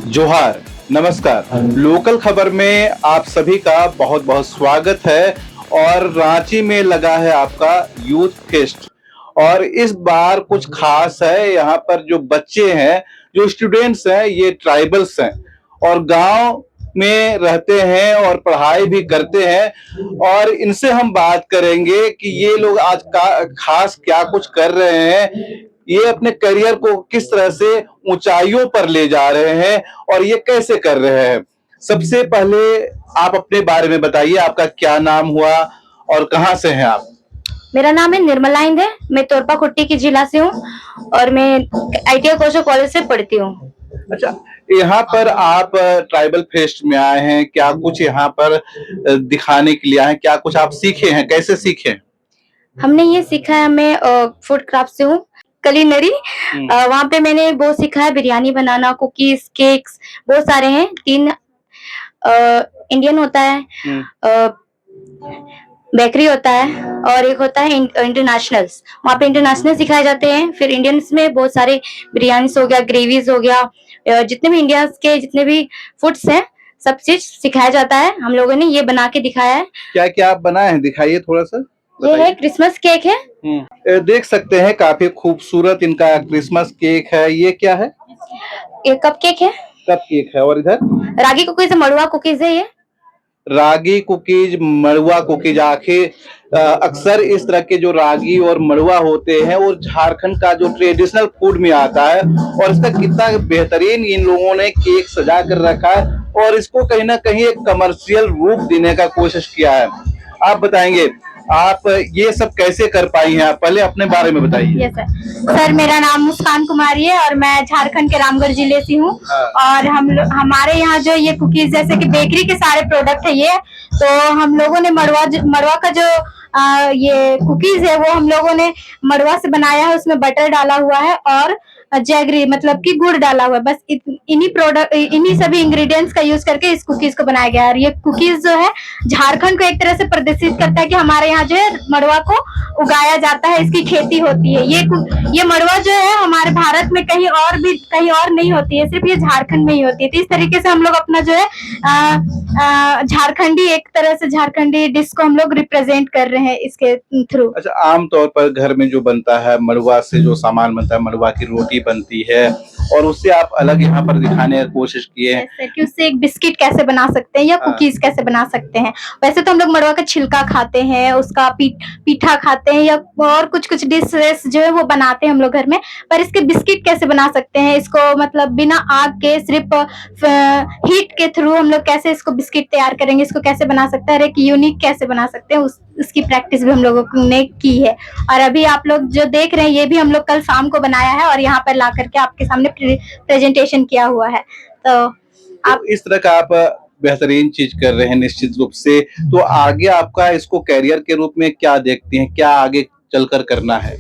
जोहार, नमस्कार। लोकल खबर में आप सभी का बहुत बहुत स्वागत है। और रांची में लगा है आपका यूथ फेस्ट और इस बार कुछ खास है। यहाँ पर जो बच्चे हैं, जो स्टूडेंट्स हैं, ये ट्राइबल्स हैं और गांव में रहते हैं और पढ़ाई भी करते हैं। और इनसे हम बात करेंगे कि ये लोग आज का खास क्या कुछ कर रहे हैं, ये अपने करियर को किस तरह से ऊंचाइयों पर ले जा रहे हैं और ये कैसे कर रहे हैं। सबसे पहले आप अपने बारे में बताइए, आपका क्या नाम हुआ और कहाँ से हैं आप? मेरा नाम है निर्मला इंदे, मैं तोरपा खुट्टी की जिला से हूँ और मैं ITI कोशो कॉलेज से पढ़ती हूँ। अच्छा, यहाँ पर आप ट्राइबल फेस्ट में आए हैं, क्या कुछ यहाँ पर दिखाने के लिए आए हैं, क्या कुछ आप सीखे हैं, कैसे सीखे? हमने ये सीखा है, मैं फूड क्राफ्ट से हूँ, कलिनरी। वहाँ पे मैंने वो सीखा है, बिरयानी बनाना, कुकीज, केक्स, बहुत सारे हैं। 3 इंडियन होता है, बेकरी होता है और एक होता है इंटरनेशनल्स। वहाँ पे इंटरनेशनल सिखाए जाते हैं। फिर इंडियंस में बहुत सारे बिरयानीज हो गया, ग्रेवीज हो गया, जितने भी इंडिया के जितने भी फूड्स हैं सब चीज सिखाया जाता है। हम लोगों ने ये बना के दिखाया है। क्या क्या आप बनाए हैं, दिखाइए थोड़ा सा। ये है क्रिसमस केक है। देख सकते हैं काफी खूबसूरत इनका क्रिसमस केक है। ये क्या है? ये कप केक है। कप केक है। और इधर रागी कुकीज, मड़ुआ कुकीज है। ये रागी कुकीज, मड़ुआ कुकीज। आखिर अक्सर इस तरह के जो रागी और मड़ुआ होते हैं वो झारखंड का जो ट्रेडिशनल फूड में आता है और इसका कितना बेहतरीन इन लोगों ने केक सजा कर रखा है और इसको कहीं ना कहीं एक कमर्शियल रूप देने का कोशिश किया है। आप बताएंगे आप ये सब कैसे कर पाई हैं? आप पहले अपने बारे में बताइए। यस सर, मेरा नाम मुस्कान कुमारी है और मैं झारखंड के रामगढ़ जिले से हूँ। और हमारे यहाँ जो ये कुकीज जैसे कि बेकरी के सारे प्रोडक्ट है ये, तो हम लोगों ने मड़वा का जो ये कुकीज है वो हम लोगों ने मड़वा से बनाया है। उसमें बटर डाला हुआ है और जैगरी मतलब कि गुड़ डाला हुआ है। बस इन्हीं सभी इंग्रेडिएंट्स का यूज करके इस कुकीज को बनाया गया है। और ये कुकीज जो है झारखंड को एक तरह से प्रदर्शित करता है कि हमारे यहाँ जो है मड़वा को उगाया जाता है, इसकी खेती होती है। ये मड़वा जो है हमारे भारत में कहीं और नहीं होती है, सिर्फ ये झारखंड में ही होती है। तो इस तरीके से हम लोग अपना जो है झारखंडी, एक तरह से झारखंडी डिश को हम लोग रिप्रेजेंट कर रहे हैं इसके थ्रू। अच्छा, आमतौर पर घर में जो बनता है मड़ुआ से, जो सामान बनता है, मड़ुआ की रोटी बनती है और उससे आप अलग यहाँ पर दिखाने की कोशिश किए हैं कि उससे एक बिस्किट कैसे बना सकते हैं या कुकीज कैसे बना सकते हैं। वैसे तो हम लोग मड़ुआ का छिलका खाते हैं, उसका पीठा खाते हैं या और कुछ डिशेस जो है वो बनाते हैं हम लोग घर में। पर इसके बिस्किट कैसे बना सकते हैं, इसको मतलब बिना आग के सिर्फ हीट के थ्रू हम लोग कैसे इसको बिस्किट तैयार करेंगे, इसको कैसे बना सकते हैं, एक यूनिक कैसे बना सकते हैं, उसकी प्रैक्टिस भी हम लोगों ने की है। और अभी आप लोग जो देख रहे हैं ये भी हम लोग कल शाम को बनाया है और यहाँ पर ला करके आपके सामने प्रेजेंटेशन किया हुआ है। तो आप इस तरह का आप बेहतरीन चीज कर रहे हैं निश्चित रूप से। तो आगे आपका इसको कैरियर के रूप में क्या देखते हैं, क्या आगे चलकर करना है?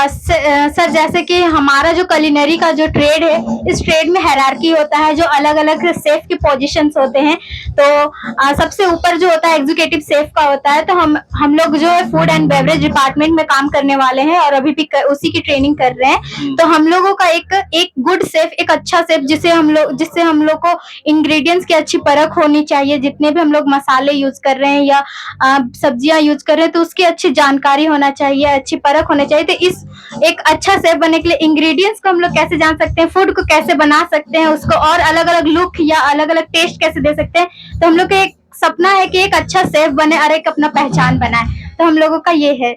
सर, जैसे कि हमारा जो कलिनरी का जो ट्रेड है, इस ट्रेड में हायरार्की होता है, जो अलग अलग शेफ के पोजीशंस होते हैं। तो सबसे ऊपर जो होता है एग्जीक्यूटिव शेफ का होता है। तो हम लोग जो है फूड एंड बेवरेज डिपार्टमेंट में काम करने वाले हैं और अभी भी उसी की ट्रेनिंग कर रहे हैं। तो हम लोगों का एक गुड शेफ, एक अच्छा शेफ जिससे हम लोग को इंग्रेडिएंट्स की अच्छी परख होनी चाहिए। जितने भी हम लोग मसाले यूज कर रहे हैं या सब्जियां यूज कर रहे हैं तो उसकी अच्छी जानकारी होना चाहिए, अच्छी परख होनी चाहिए। तो इस एक अच्छा शेफ बनने के लिए इंग्रेडिएंट्स को हम लोग कैसे जान सकते हैं, फूड को कैसे बना सकते हैं, उसको और अलग अलग लुक या अलग अलग टेस्ट कैसे दे सकते हैं। तो हम लोग का एक सपना है कि एक अच्छा शेफ बने और एक अपना पहचान बनाए। तो हम लोगों का ये है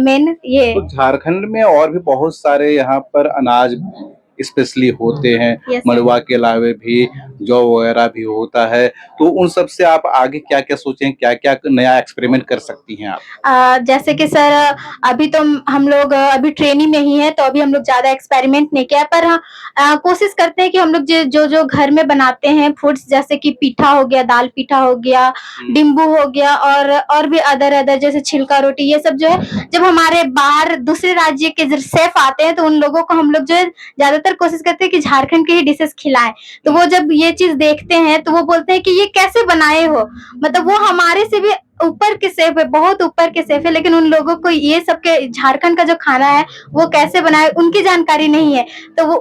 मेन ये। तो झारखंड में और भी बहुत सारे यहाँ पर अनाज स्पेशली होते हैं, मड़ुआ के अलावे भी जौ वगैरह भी होता है। तो उन सब से आप आगे क्या क्या सोचें, क्या क्या नया एक्सपेरिमेंट कर सकती हैं आप? जैसे कि सर अभी तो हम लोग अभी ट्रेनिंग में ही है, तो अभी हम लोग ज्यादा एक्सपेरिमेंट नहीं किया। पर कोशिश करते हैं कि हम लोग जो घर में बनाते हैं फूड्स, जैसे कि पीठा हो गया, दाल पीठा हो गया, डिम्बू हो गया और भी अदर जैसे छिलका रोटी, ये सब जो है जब हमारे बाहर दूसरे राज्य के शेफ आते हैं तो उन लोगों को हम लोग जो है ज्यादातर कोशिश करते हैं कि झारखंड के ही डिशेस खिलाएं। तो वो जब ये चीज देखते हैं तो वो बोलते हैं कि ये कैसे बनाए हो, मतलब वो हमारे से भी ऊपर के शेफ है, बहुत ऊपर के शेफ है, लेकिन उन लोगों को ये सब के झारखंड का जो खाना है वो कैसे बनाए उनकी जानकारी नहीं है। तो वो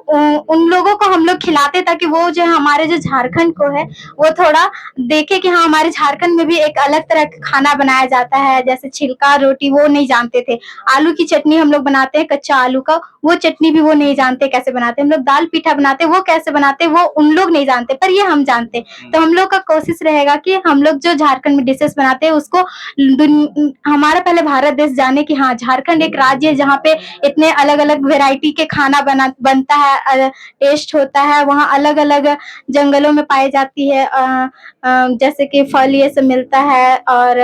उन लोगों को हम लोग खिलाते ताकि वो जो हमारे जो झारखंड को है वो थोड़ा देखे कि हाँ हमारे झारखंड में भी एक अलग तरह का खाना बनाया जाता है, जैसे छिलका रोटी वो नहीं जानते थे। आलू की चटनी हम लोग बनाते हैं, कच्चा आलू का, वो चटनी भी वो नहीं जानते कैसे बनाते। हम लोग दाल पीठा बनाते हैं, वो कैसे बनाते हैं वो उन लोग नहीं जानते, पर ये हम जानते हैं। तो हम लोग का कोशिश रहेगा कि हम लोग जो झारखंड में डिशेस बनाते हैं उसको हमारा पहले भारत देश जाने कि हाँ झारखंड एक राज्य है जहाँ पे इतने अलग अलग वेराइटी के खाना बनता है, टेस्ट होता है। वहाँ अलग अलग जंगलों में पाई जाती है, जैसे कि फल ये सब मिलता है और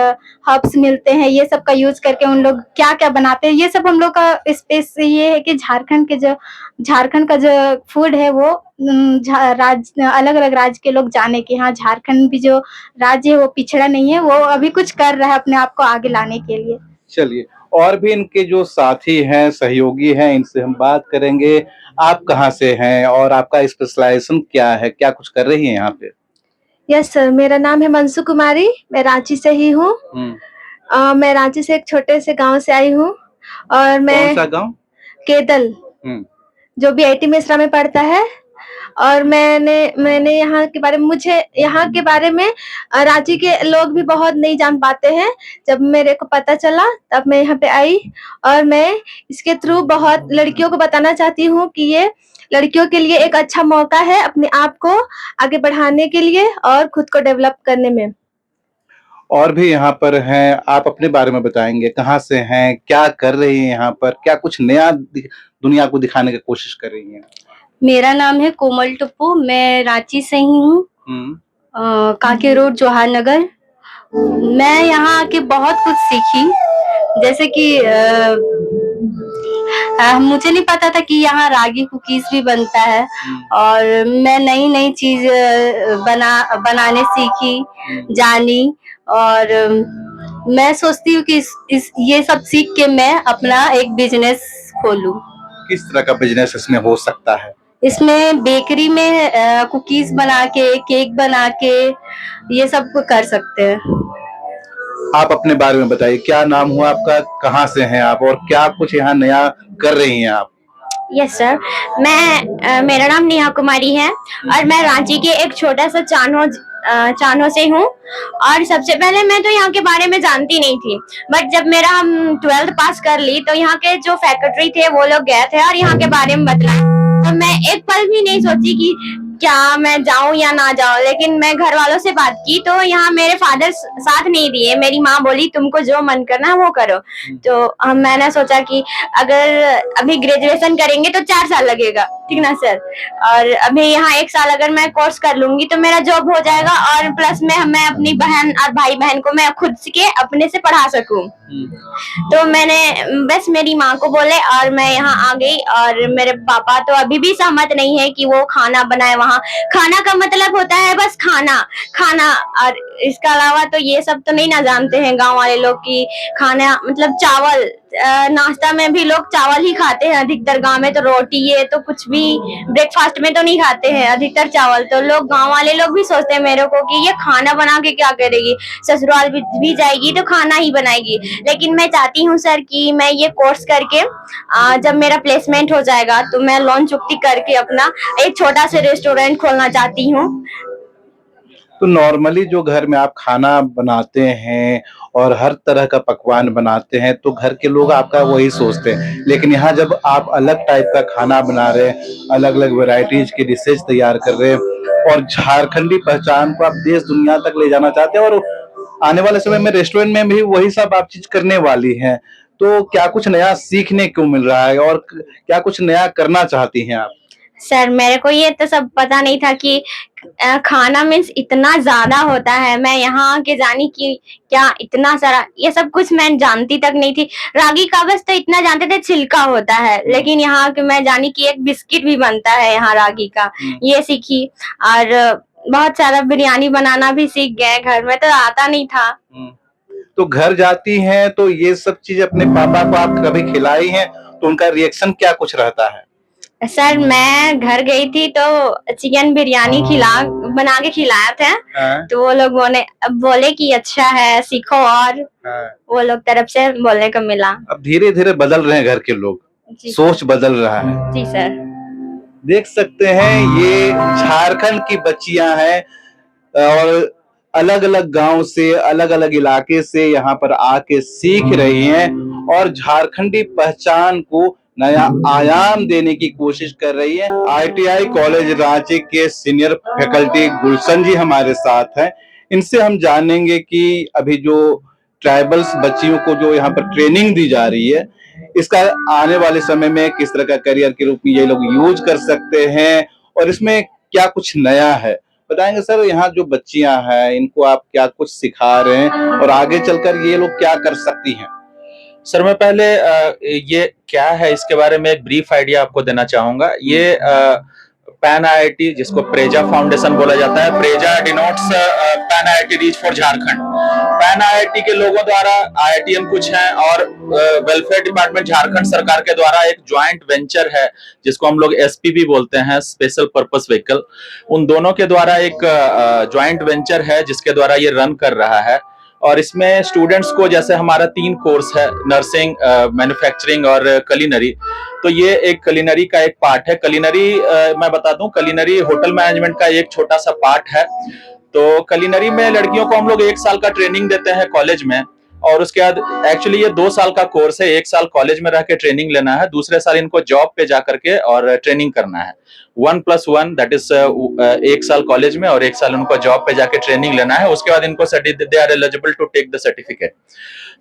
हर्ब्स मिलते हैं, ये सब का यूज करके उन लोग क्या क्या बनाते हैं। ये सब हम लोग का स्पेस ये है कि झारखंड का जो फूड है वो अलग अलग राज्य के लोग जाने कि हाँ झारखंड भी जो राज्य है वो पिछड़ा नहीं है, वो अभी कुछ कर रहा है अपने आप को आगे लाने के लिए। चलिए, और भी इनके जो साथी हैं, सहयोगी हैं, इनसे हम बात करेंगे। आप कहाँ से हैं और आपका स्पेशलाइजेशन क्या है, क्या कुछ कर रही हैं यहाँ पे? यस सर, मेरा नाम है मंसू कुमारी, मैं रांची से ही हूँ। मैं रांची से एक छोटे से गांव से आई हूँ और कौन मैं सा गांव? केदल, जो बीआईटी मिश्रा में पड़ता है। और मैंने मुझे यहाँ के बारे में रांची के लोग भी बहुत नहीं जान पाते हैं। जब मेरे को पता चला तब मैं यहाँ पे आई और मैं इसके थ्रू बहुत लड़कियों को बताना चाहती हूँ कि ये लड़कियों के लिए एक अच्छा मौका है अपने आप को आगे बढ़ाने के लिए और खुद को डेवलप करने में। और भी यहाँ पर हैं, आप अपने बारे में बताएंगे, कहाँ से हैं, क्या कर रही हैं यहाँ पर, क्या कुछ नया दुनिया को दिखाने की कोशिश कर रही हैं? मेरा नाम है कोमल टुप्पू, मैं रांची से ही हूँ, कांके रोड जवाहर नगर। मैं यहाँ आके बहुत कुछ सीखी, जैसे कि मुझे नहीं पता था कि यहाँ रागी कुकीज भी बनता है और मैं नई नई चीज बनाने सीखी, जानी। और मैं सोचती हूँ कि ये सब सीख के मैं अपना एक बिजनेस खोलूं। किस तरह का बिजनेस इसमें हो सकता है? इसमें बेकरी में कुकीज बना के, केक बना के ये सब कर सकते हैं। आप अपने बारे में बताइए, क्या नाम हुआ आपका, कहाँ से हैं आप और क्या कुछ यहाँ नया कर रही हैं आप? यस सर, मेरा नाम नेहा कुमारी है और मैं रांची के एक छोटा सा चान्हो से हूँ। और सबसे पहले मैं तो यहाँ के बारे में जानती नहीं थी, बट जब हम 12th पास कर ली तो यहाँ के जो फैकल्टी थे वो लोग गए थे और यहाँ के बारे में बतलाया। तो मैं एक पल भी नहीं सोची कि क्या मैं जाऊं या ना जाऊं, लेकिन मैं घर वालों से बात की तो यहाँ मेरे फादर साथ नहीं दिए। मेरी माँ बोली तुमको जो मन करना है वो करो। तो मैंने सोचा कि अगर अभी ग्रेजुएशन करेंगे तो 4 साल लगेगा, ठीक ना सर, और अभी यहाँ 1 साल अगर मैं कोर्स कर लूंगी तो मेरा जॉब हो जाएगा और प्लस में मैं अपनी बहन और भाई बहन को मैं खुद के अपने से पढ़ा सकूं। तो मैंने बस मेरी माँ को बोले और मैं यहाँ आ गई। और मेरे पापा तो अभी भी सहमत नहीं है कि वो खाना बनाए। वहाँ खाना का मतलब होता है बस खाना और इसका अलावा तो ये सब तो नहीं ना जानते हैं गांव वाले लोग की खाना मतलब चावल। नाश्ता में भी लोग चावल ही खाते हैं अधिकतर गांव में, तो रोटी ये तो कुछ भी ब्रेकफास्ट में तो नहीं खाते हैं, अधिकतर चावल। तो लोग गांव वाले लोग भी सोचते हैं मेरे को कि ये खाना बना के क्या करेगी, ससुराल भी जाएगी तो खाना ही बनाएगी। लेकिन मैं चाहती हूँ सर कि मैं ये कोर्स करके जब मेरा प्लेसमेंट हो जाएगा तो मैं लोन चुकती करके अपना एक छोटा सा रेस्टोरेंट खोलना चाहती हूँ। तो नॉर्मली जो घर में आप खाना बनाते हैं और हर तरह का पकवान बनाते हैं तो घर के लोग आपका वही सोचते हैं, लेकिन यहाँ जब आप अलग टाइप का खाना बना रहे हैं, अलग अलग वैरायटीज की डिशेज तैयार कर रहे हैं और झारखंडी पहचान को आप देश दुनिया तक ले जाना चाहते हैं और आने वाले समय में रेस्टोरेंट में भी वही सब आप चीज करने वाली हैं, तो क्या कुछ नया सीखने को मिल रहा है और क्या कुछ नया करना चाहती हैं आप? सर मेरे को ये तो सब पता नहीं था कि खाना मीन्स इतना ज्यादा होता है। मैं यहाँ आके जानी कि क्या इतना सारा ये सब कुछ मैं जानती तक नहीं थी। रागी का बस तो इतना जानते थे छिलका होता है, लेकिन यहाँ आके मैं जानी कि एक बिस्किट भी बनता है यहाँ रागी का, ये सीखी। और बहुत सारा बिरयानी बनाना भी सीख गए, घर में तो आता नहीं था। तो घर जाती हैं तो ये सब चीज अपने पापा को आप कभी खिलाई हैं तो उनका रिएक्शन क्या कुछ रहता है? सर मैं घर गई थी तो चिकन बिरयानी बना के खिलाया था। हाँ, तो वो लोग बोले कि अच्छा है, सीखो, और हाँ। वो लोग तरफ से बोलने को मिला। अब धीरे धीरे बदल रहे हैं घर के लोग, जी सोच बदल रहा है। जी सर। देख सकते हैं ये झारखंड की बच्चियां हैं और अलग अलग गांव से, अलग अलग इलाके से यहाँ पर आके सीख रही हैं और झारखंडी पहचान को नया आयाम देने की कोशिश कर रही है। ITI कॉलेज रांची के सीनियर फैकल्टी गुलशन जी हमारे साथ हैं। इनसे हम जानेंगे कि अभी जो ट्राइबल्स बच्चियों को जो यहाँ पर ट्रेनिंग दी जा रही है, इसका आने वाले समय में किस तरह का करियर के रूप में ये लोग यूज कर सकते हैं और इसमें क्या कुछ नया है, बताएंगे सर। यहाँ जो बच्चियां हैं इनको आप क्या कुछ सिखा रहे हैं और आगे चलकर ये लोग क्या कर सकती हैं? सर मैं पहले ये क्या है इसके बारे में एक ब्रीफ आइडिया आपको देना चाहूंगा। ये पैन IIT, जिसको प्रेजा फाउंडेशन बोला जाता है, प्रेजा denotes pan IIT reach for Jharkhand. Pan IIT के लोगों द्वारा, IITM कुछ हैं और वेलफेयर डिपार्टमेंट झारखंड सरकार के द्वारा एक ज्वाइंट वेंचर है जिसको हम लोग SPV बोलते हैं, स्पेशल पर्पस व्हीकल। उन दोनों के द्वारा एक ज्वाइंट वेंचर है जिसके द्वारा ये रन कर रहा है। और इसमें स्टूडेंट्स को, जैसे हमारा 3 कोर्स है, नर्सिंग, मैन्युफैक्चरिंग और कलिनरी, तो ये एक कलिनरी का एक पार्ट है। कलिनरी मैं बता दूं, कलिनरी होटल मैनेजमेंट का एक छोटा सा पार्ट है। तो कलिनरी में लड़कियों को हम लोग 1 साल का ट्रेनिंग देते हैं कॉलेज में, और उसके बाद एक्चुअली ये 2 साल का कोर्स है। 1 साल कॉलेज में रह के ट्रेनिंग लेना है, दूसरे साल इनको जॉब पे जा करके और ट्रेनिंग करना है। 1+1 दैट इज 1 साल कॉलेज में और 1 साल उनको जॉब पे जाके ट्रेनिंग लेना है। उसके बाद इनको they are eligible to take the certificate.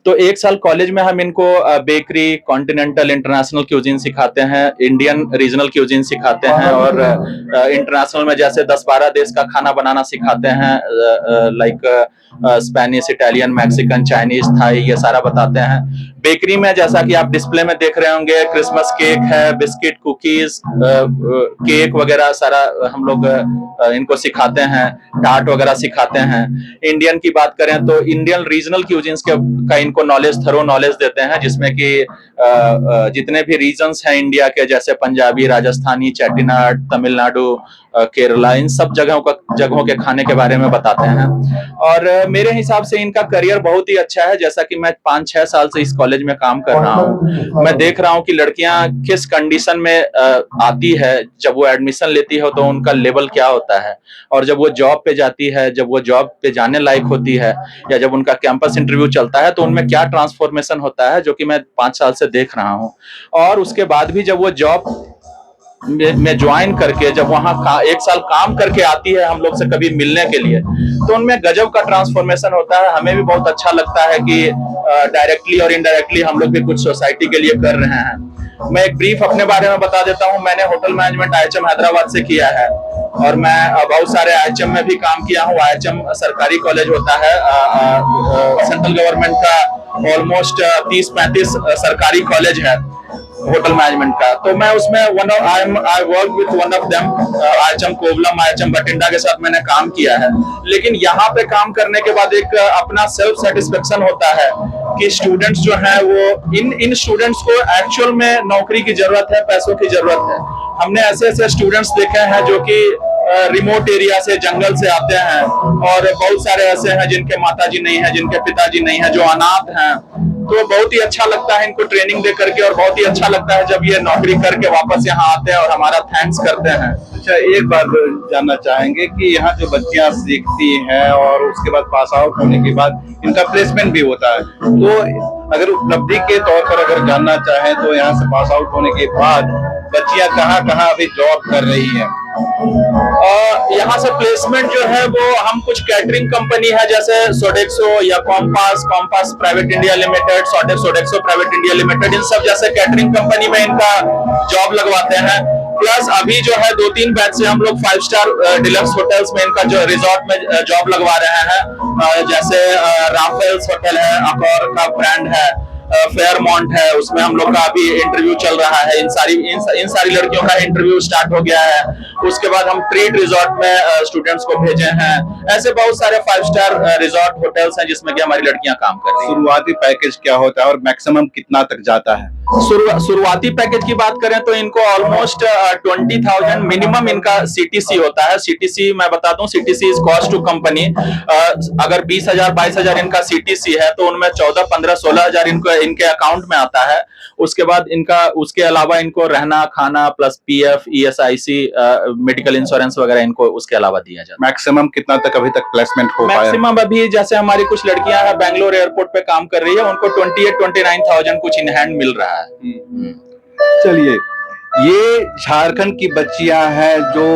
तो 1 साल कॉलेज में हम इनको बेकरी, कॉन्टिनेंटल, इंटरनेशनल क्यूजिन सिखाते हैं, इंडियन रीजनल क्यूजिन सिखाते हैं, और इंटरनेशनल में जैसे 10-12 देश का खाना बनाना सिखाते हैं, like Spanish, Italian, Mexican, Chinese, Thai, ये सारा बताते हैं। बेकरी में जैसा कि आप डिस्प्ले में देख रहे होंगे, क्रिसमस केक है, बिस्किट, कुकीज, केक वगैरह सारा हम लोग इनको सिखाते हैं, टार्ट वगैरह सिखाते हैं। इंडियन की बात करें तो इंडियन रीजनल क्यूजिन्स का इनको थरो नॉलेज देते हैं, जिसमें कि जितने भी रीजन्स हैं इंडिया के, जैसे पंजाबी, राजस्थानी, चेट्टीनाड, तमिलनाडु, केरला, इन सब जगहों के खाने के बारे में बताते हैं। और मेरे हिसाब से इनका करियर बहुत ही अच्छा है। जैसा कि मैं 5-6 साल से इस कॉलेज में काम कर रहा हूँ, मैं देख रहा हूँ कि लड़कियां किस कंडीशन में आती है, जब वो एडमिशन लेती है तो उनका लेवल क्या होता है, और जब वो जॉब पे जाती है, जब वो जॉब पे जाने लायक होती है, या जब उनका कैंपस इंटरव्यू चलता है, तो उनमें क्या ट्रांसफॉर्मेशन होता है, जो कि मैं 5 साल से देख रहा हूँ। और उसके बाद भी जब वो जॉब में ज्वाइन करके, जब वहां 1 साल काम करके आती है हम लोग से कभी मिलने के लिए, तो उनमें गजब का ट्रांसफॉर्मेशन होता है। हमें भी बहुत अच्छा लगता है कि डायरेक्टली और इनडायरेक्टली हम लोग भी कुछ सोसाइटी के लिए कर रहे हैं। मैं एक ब्रीफ अपने बारे में बता देता हूं। मैंने होटल मैनेजमेंट IHM हैदराबाद से किया है, और मैं बहुत सारे IHM में भी काम किया हूं। IHM सरकारी कॉलेज होता है, सेंट्रल गवर्नमेंट का ऑलमोस्ट 30-35 सरकारी कॉलेज है होटल मैनेजमेंट का। तो मैं उसमें I work with one of them, IHM Kovalam, IHM Bathinda के साथ मैंने काम किया है। लेकिन यहाँ पे काम करने के बाद एक अपना सेल्फ सेटिस्फेक्शन होता है कि स्टूडेंट्स जो हैं वो इन स्टूडेंट्स को एक्चुअल में नौकरी की जरूरत है, पैसों की जरूरत है। हमने ऐसे स्टूडेंट्स देखे हैं जो कि रिमोट एरिया से, जंगल से आते हैं, और बहुत सारे ऐसे हैं जिनके माताजी नहीं है, जिनके पिताजी नहीं है, जो अनाथ हैं। तो बहुत ही अच्छा लगता है इनको ट्रेनिंग दे करके, और बहुत ही अच्छा लगता है जब ये नौकरी करके वापस यहाँ आते हैं और हमारा थैंक्स करते हैं। अच्छा, एक बात जानना चाहेंगे कि यहाँ जो बच्चियां सीखती हैं और उसके बाद पास आउट होने के बाद इनका प्लेसमेंट भी होता है, तो अगर उपलब्धि के तौर पर अगर जानना चाहें तो यहाँ से पास आउट होने के बाद बच्चियां कहाँ अभी जॉब कर रही हैं? यहाँ से प्लेसमेंट जो है वो हम कुछ कैटरिंग कंपनी है, जैसे सोडेक्सो या Compass private India limited, Sodexo private India limited, इन सब जैसे कैटरिंग कंपनी में इनका जॉब लगवाते हैं। प्लस अभी जो है 2-3 बैच से हम लोग 5 स्टार डिलक्स होटल्स में इनका जो रिजॉर्ट में जॉब लगवा रहे हैं। जैसे राफेल्स होटल है, अकॉर का ब्रांड है, फेयरमॉन्ट है, उसमें हम लोग का अभी इंटरव्यू चल रहा है। इन सारी लड़कियों का इंटरव्यू स्टार्ट हो गया है। उसके बाद हम ट्रीट रिजॉर्ट में स्टूडेंट्स को भेजे हैं। ऐसे बहुत सारे 5 स्टार रिजॉर्ट होटल्स हैं जिसमें कि हमारी लड़कियां काम कर रही हैं। शुरुआती पैकेज क्या होता है और मैक्सिमम कितना तक जाता है? शुरुआती पैकेज की बात करें तो इनको ऑलमोस्ट 20,000 मिनिमम इनका सीटीसी होता है। सीटीसी मैं बताता हूँ, CTC is cost to company. अगर 20,000 22,000 इनका सीटीसी है तो उनमें 14 15 16,000 इनको इनके अकाउंट में आता है। उसके बाद इनका उसके अलावा इनको रहना खाना plus PF ESIC medical insurance वगैरह इनको उसके अलावा दिया जाता है। मैक्सिमम कितना तक अभी तक प्लेसमेंट हो पाया? मैक्सिमम अभी जैसे हमारी कुछ लड़कियां हैं बैंगलोर एयरपोर्ट पे काम कर रही है, उनको 28-29,000 कुछ इन हैंड मिल रहा है। चलिए, ये झारखंड की बच्चियां हैं जो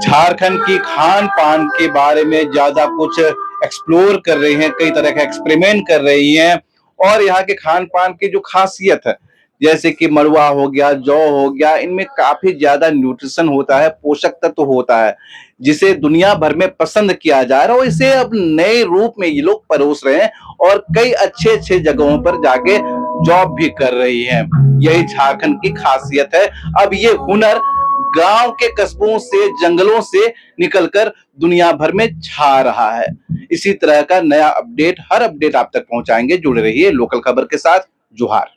झारखंड की खान पान के बारे में ज्यादा कुछ एक्सप्लोर कर रही हैं, कई तरह का एक्सपेरिमेंट कर रही हैं और यहाँ के खान पान की जो खासियत है जैसे कि मड़ुआ हो गया, जौ हो गया, इनमें काफी ज्यादा न्यूट्रिशन होता है, पोषक तत्व होता है जिसे दुनिया भर में पसंद किया जा रहा है और इसे अब नए रूप में ये लोग परोस रहे हैं और कई अच्छे जगहों पर जाके जॉब भी कर रही हैं। यही झारखंड की खासियत है। अब ये हुनर गांव के कस्बों से, जंगलों से निकलकर दुनिया भर में छा रहा है। इसी तरह का नया अपडेट, हर अपडेट आप तक पहुंचाएंगे। जुड़े रहिए लोकल खबर के साथ। जोहार।